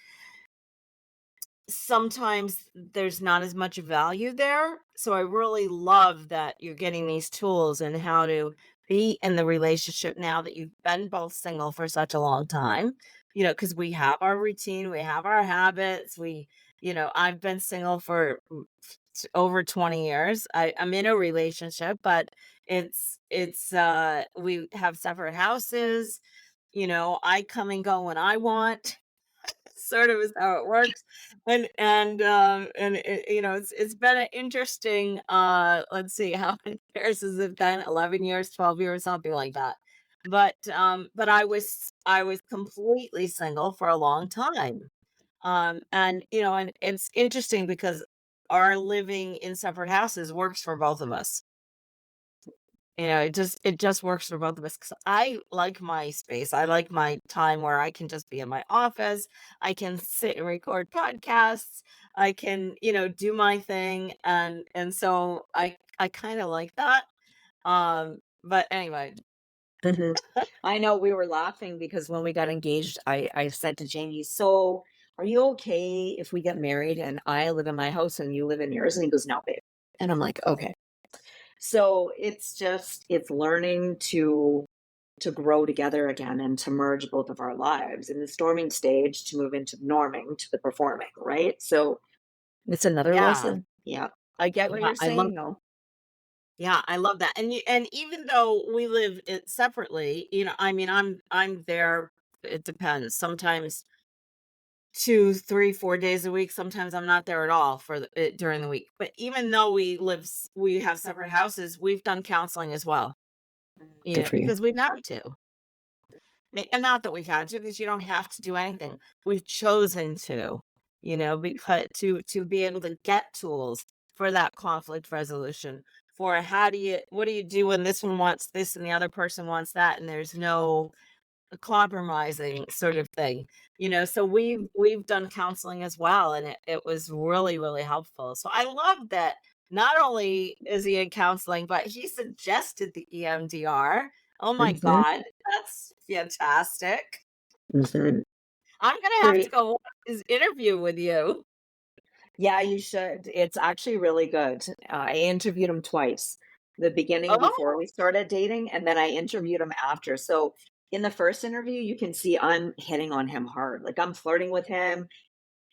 sometimes there's not as much value there. So I really love that you're getting these tools and how to be in the relationship now that you've been both single for such a long time. Because we have our routine, we have our habits. I've been single for over 20 years. I'm in a relationship, but we have separate houses. I come and go when I want, sort of is how it works. It's been an interesting, let's see, how many years has it been? 11 years, 12 years, something like that. But I was completely single for a long time. And it's interesting because our living in separate houses works for both of us. It just works for both of us, 'cause I like my space. I like my time where I can just be in my office. I can sit and record podcasts. I can, do my thing, and so I kind of like that. But anyway. Mhm. I know, we were laughing because when we got engaged, I said to Jamie, "So, are you okay if we get married and I live in my house and you live in yours?" And he goes, "No, babe." And I'm like, "Okay." So it's learning to grow together again and to merge both of our lives in the storming stage to move into norming to the performing, right? So it's another Yeah. lesson. Yeah. I get what Yeah, you're I love saying though. yeah, I love that. And even though we live it separately, I mean, I'm there. It depends. Sometimes 2, 3, 4 days a week. Sometimes I'm not there at all during the week. But even though we have separate houses, we've done counseling as well. Good for you. Because we've had to. And not that we've had to, because you don't have to do anything. We've chosen to, because to be able to get tools for that conflict resolution. For what do you do when this one wants this and the other person wants that, and there's no a compromising sort of thing, so we've done counseling as well, and it was really, really helpful. So I love that not only is he in counseling, but he suggested the EMDR. Oh my Mhm, God, that's fantastic. mhm. I'm gonna have to Great. go watch his interview with you. Yeah, you should. It's actually really good. I interviewed him twice. The beginning before Oh, we started dating, and then I interviewed him after. So in the first interview, you can see I'm hitting on him hard. Like I'm flirting with him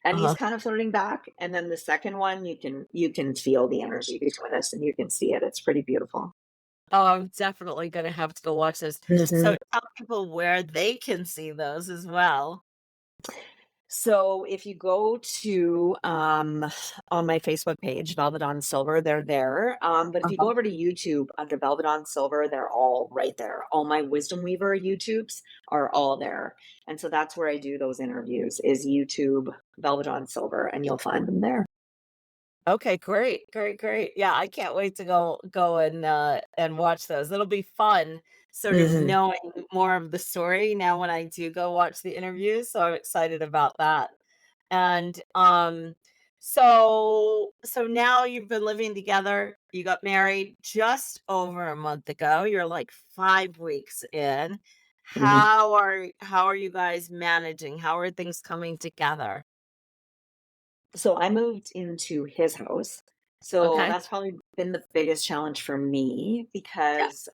and he's uh-huh. kind of flirting back. And then the second one, you can feel the energy between us and you can see it. It's pretty beautiful. Oh, I'm definitely gonna have to go watch those. Mhm. So tell people where they can see those as well. So if you go to on my Facebook page, Velva Dawn Silver, they're there. But if you go Uh-huh. over to YouTube under Velva Dawn Silver, they're all right there. All my Wisdom Weaver YouTubes are all there. And so that's where I do those interviews is YouTube Velva Dawn Silver, and you'll find them there. Okay, great, great, great. Yeah, I can't wait to go and watch those. It'll be fun sort of Hmm. knowing more of the story now when I do go watch the interviews. So I'm excited about that. And so now you've been living together. You got married just over a month ago. You're like 5 weeks in. Hmm. How are you guys managing? How are things coming together? So I moved into his house. So Okay. that's probably been the biggest challenge for me Yeah. because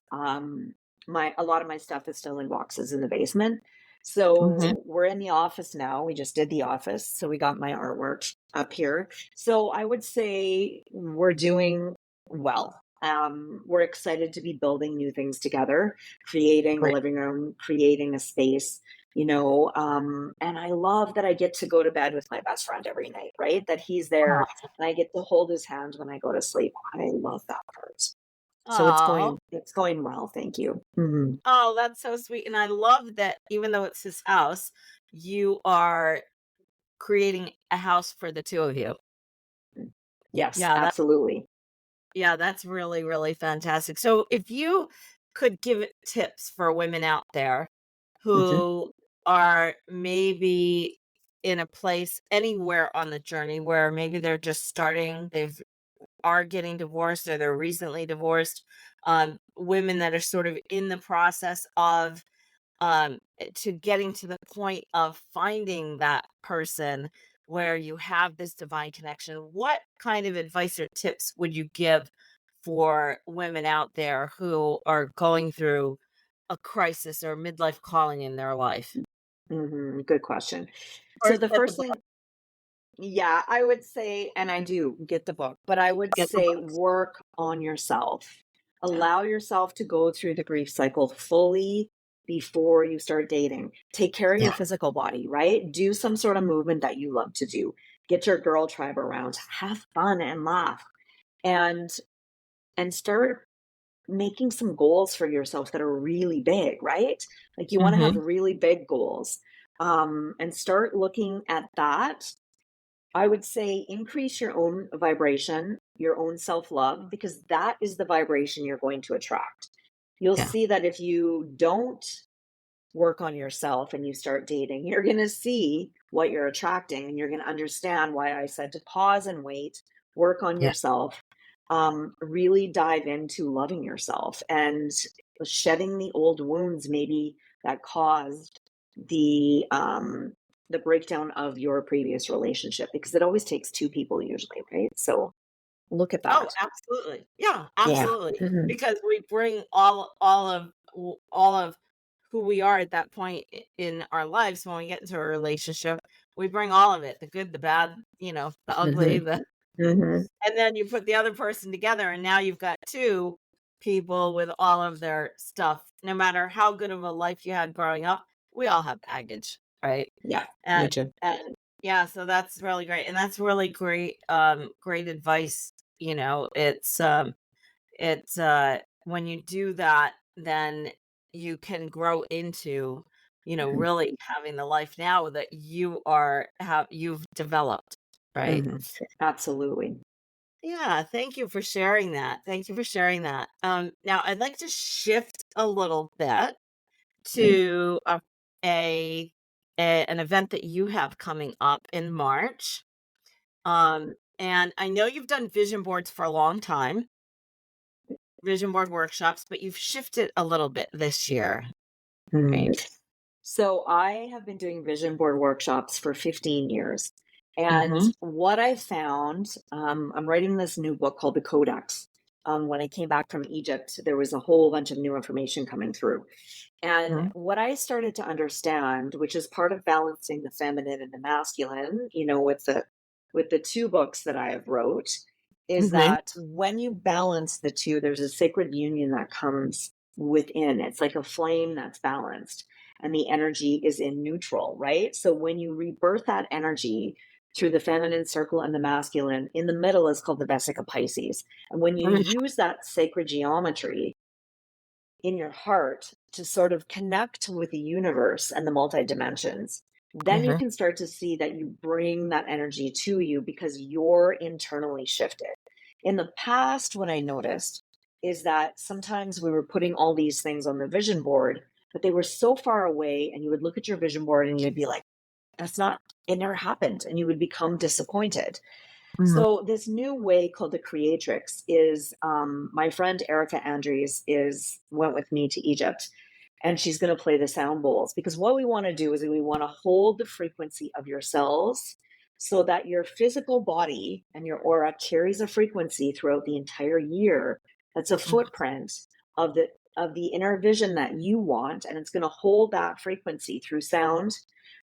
my a lot of my stuff is still in boxes in the basement. Hmm. So we're in the office now. We just did the office. So we got my artwork up here. So I would say we're doing well. We're excited to be building new things together, creating a Great. living room, creating a space, and I love that I get to go to bed with my best friend every night, right? That he's there and I get to hold his hand when I go to sleep. I love that part. So it's Oh, going well, thank you. Mhm. oh, that's so sweet. And I love that even though it's his house, you are creating a house for the two of you. Yes, Yeah, absolutely. that's really, really fantastic. So if you could give it tips for women out there Mhm. who are maybe in a place anywhere on the journey where maybe they're just starting, they've are getting divorced or they're recently divorced, women that are sort of in the process of to getting to the point of finding that person where you have this divine connection, what kind of advice or tips would you give for women out there who are going through a crisis or midlife calling in their life? Mhm. Good question. Or So the get the first book, thing, yeah, I would say, and I do get the book, but I would get the say books. work on yourself. Allow yourself to go through the grief cycle fully before you start dating. Take care of your Yeah. physical body, right? Do some sort of movement that you love to do. Get your girl tribe around. Have fun and laugh. And start making some goals for yourself that are really big, right? Like you want to have Hmm. really big goals. And start looking at that. I would say increase your own vibration, your own self love, because that is the vibration you're going to attract. You'll Yeah. see that if you don't work on yourself and you start dating, you're going to see what you're attracting and you're going to understand why I said to pause and wait, work on Yeah. yourself, really dive into loving yourself and shedding the old wounds maybe that caused the breakdown of your previous relationship because it always takes two people usually, right? So look at Oh, that. absolutely. Yeah, Yeah. absolutely. Hmm. Because we bring all of who we are at that point in our lives when we get into a relationship. We bring all of it, the good, the bad, the ugly, Hmm. the Hmm. and then you put the other person together and now you've got two people with all of their stuff. No matter how good of a life you had growing up, we all have baggage, right? Yeah, And me too. and yeah, so that's really great. And that's really great great advice. It's when you do that, then you can grow into, really having the life now that you've developed, right? Hmm. Absolutely. Yeah, thank you for sharing that. Thank you for sharing that. Now I'd like to shift a little bit Okay. to a an event that you have coming up in March. And I know you've done vision boards for a long time, vision board workshops, but you've shifted a little bit this year, Mm. right? So I have been doing vision board workshops for 15 years. And Mm-hmm. what I found, I'm writing this new book called The Codex. When I came back from Egypt, there was a whole bunch of new information coming through. And what I started to understand, which is part of balancing the feminine and the masculine, with the two books that I have wrote, is Mm-hmm. that when you balance the two, there's a sacred union that comes within. It's like a flame that's balanced and the energy is in neutral, right? So when you rebirth that energy through the feminine circle and the masculine, in the middle is called the Vesica Pisces. And when you use that sacred geometry in your heart to sort of connect with the universe and the multi dimensions, then you Mm-hmm. can start to see that you bring that energy to you because you're internally shifted. In the past, what I noticed is that sometimes we were putting all these things on the vision board, but they were so far away, and you would look at your vision board and you'd be like, that's not, it never happened. And you would become disappointed. Mm-hmm. So this new way called the creatrix is my friend Erica Andrews is went with me to Egypt, and she's going to play the sound bowls, because what we want to do is we want to hold the frequency of your cells so that your physical body and your aura carries a frequency throughout the entire year that's a footprint of the inner vision that you want, and it's going to hold that frequency through sound,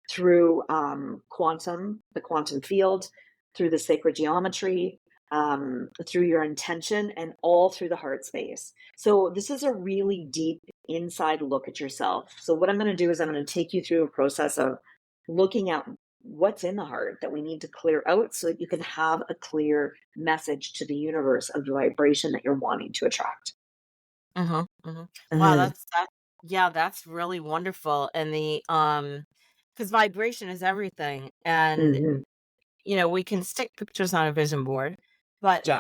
through the quantum field, through the sacred geometry, through your intention, and all through the heart space. So this is a really deep inside look at yourself. So what I'm going to do is I'm going to take you through a process of looking at what's in the heart that we need to clear out so that you can have a clear message to the universe of the vibration that you're wanting to attract. Mhm, mhm. Wow, Mhm, yeah, that's really wonderful, and because vibration is everything, and, mhm, we can stick pictures on a vision board, but yeah,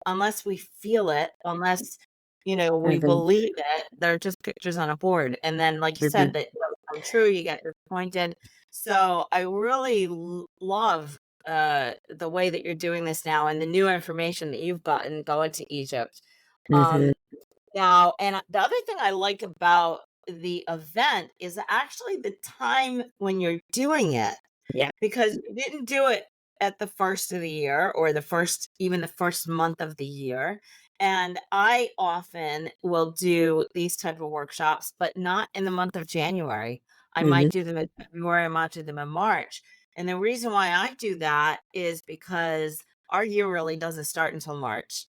unless we feel it, unless, we mhm, believe it, they're just pictures on a board, and then, like you said, mhm, that doesn't come true, you get disappointed. So, I really love, the way that you're doing this now and the new information that you've gotten going to Egypt. mhm, Um Now, and the other thing I like about the event is actually the time when you're doing it, yeah, because you didn't do it at the first of the year or even the first month of the year. And I often will do these type of workshops, but not in the month of January. I might mhm, do them in February, I might do them in March. And the reason why I do that is because our year really doesn't start until March.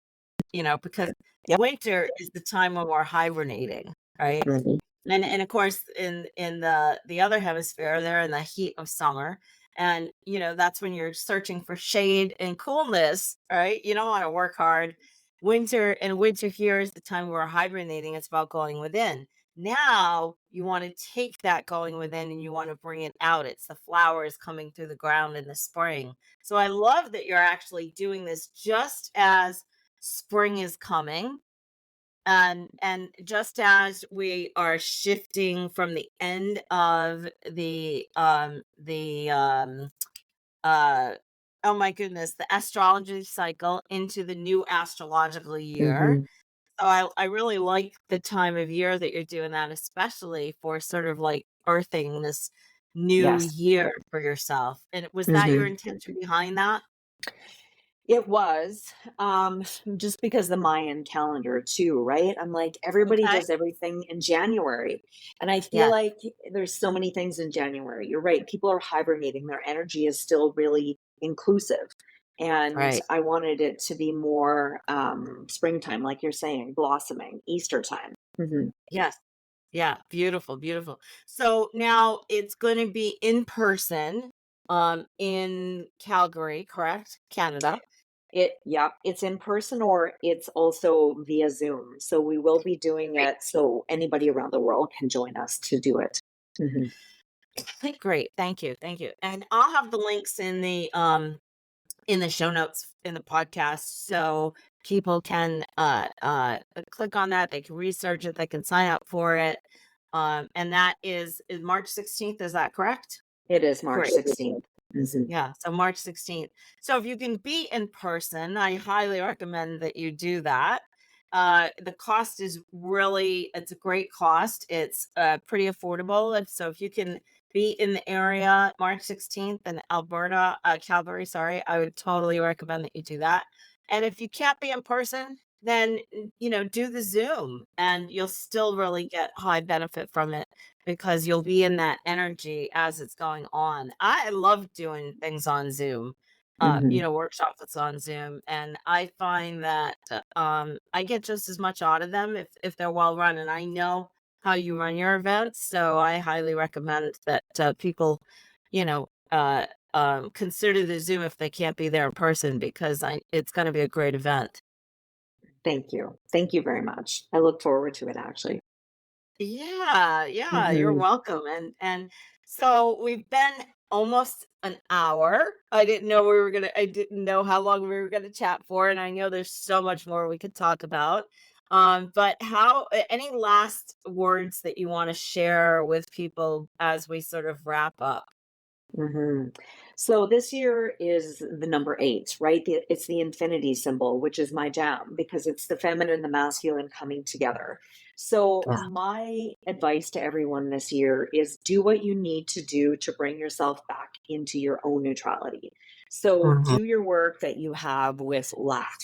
Because yep, winter is the time when we're hibernating, right? mhm, And of course, in the other hemisphere, they're in the heat of summer, and that's when you're searching for shade and coolness, right? You don't want to work hard. Winter here is the time we're hibernating. It's about going within. Now you want to take that going within and you want to bring it out. It's the flowers coming through the ground in the spring. So I love that you're actually doing this just as spring is coming, and just as we are shifting from the end of the uh oh my goodness, the astrology cycle into the new astrological year. mhm, So I really like the time of year that you're doing that, especially for sort of like earthing this new yes. year for yourself. And was that your Mhm. intention behind that? It was, just because the Mayan calendar too, right? I'm like, everybody Okay. does everything in January. And I feel Yes. like there's so many things in January. You're right. People are hibernating. Their energy is still really inclusive. And Right. I wanted it to be more springtime, like you're saying, blossoming, Easter time. Mhm. Yes. Yeah, beautiful, beautiful. So now it's going to be in person in Calgary, correct? Canada. Yeah, it's in person or it's also via Zoom. So we will be doing Great. it so anybody around the world can join us to do it. Mhm. Great. Thank you. Thank you. And I'll have the links in the show notes in the podcast so people can click on that, they can research it, they can sign up for it. And that is March 16th. Is that correct? It is March Great. 16th. Mhm. Yeah, so March 16th. So if you can be in person, I highly recommend that you do that. The cost is really, it's a great cost. It's pretty affordable. And so if you can be in the area March 16th in Alberta, Calgary, sorry, I would totally recommend that you do that. And if you can't be in person, then do the Zoom and you'll still really get high benefit from it because you'll be in that energy as it's going on. I love doing things on Zoom, Mhm. workshops that's on Zoom, and I find that I get just as much out of them if they're well run, and I know how you run your events, so I highly recommend that people, you know, consider the Zoom if they can't be there in person because it's going to be a great event. Thank you. Thank you very much. I look forward to it actually. Yeah, yeah, you're Mhm. welcome. And so we've been almost an hour. I didn't know how long we were gonna chat for, and I know there's so much more we could talk about. But any last words that you want to share with people as we sort of wrap up? Mhm. So this year is the number 8, right? It's the infinity symbol, which is my jam because it's the feminine and the masculine coming together. So Yeah. my advice to everyone this year is do what you need to do to bring yourself back into your own neutrality. So Mhm. do your work that you have with lack,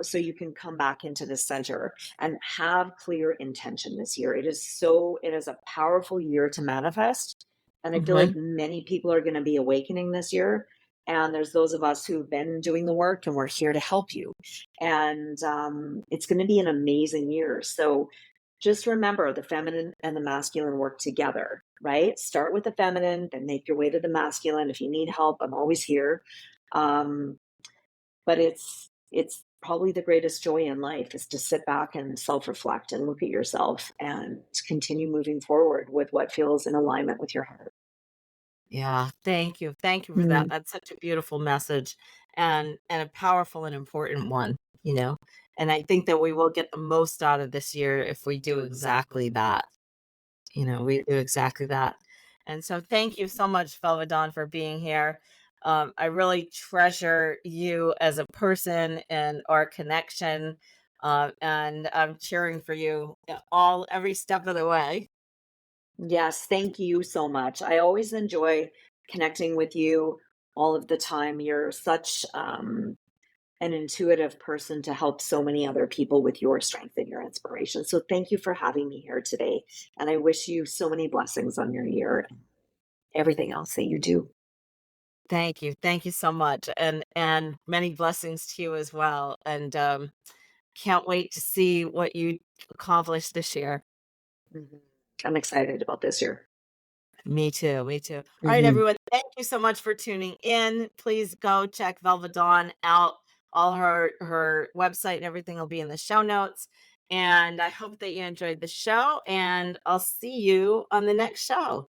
so you can come back into the center and have clear intention this year. It is a powerful year to manifest, and I feel like Mhm. many people are going to be awakening this year. And there's those of us who've been doing the work, and we're here to help you. And it's going to be an amazing year. So just remember the feminine and the masculine work together, right? Start with the feminine, then make your way to the masculine. If you need help, I'm always here. Um, but it's probably the greatest joy in life is to sit back and self-reflect and look at yourself and continue moving forward with what feels in alignment with your heart. Yeah, thank you. Thank you for that. Mm, That's such a beautiful message and a powerful and important one, you know. And I think that we will get the most out of this year if we do exactly that. We do exactly that. And so thank you so much, Velva Dawn, for being here. I really treasure you as a person and our connection. And I'm cheering for you every step of the way. yes, thank you so much. I always enjoy connecting with you all of the time. You're such an intuitive person to help so many other people with your strength and your inspiration. So thank you for having me here today. And I wish you so many blessings on your year and everything else that you do. Thank you. Thank you so much. And many blessings to you as well. And can't wait to see what you accomplish this year. Mhm. I'm excited about this year. Me too. Me too. All right, Mhm. everyone. Thank you so much for tuning in. Please go check Velva Dawn out. All her website and everything will be in the show notes. And I hope that you enjoyed the show. And I'll see you on the next show.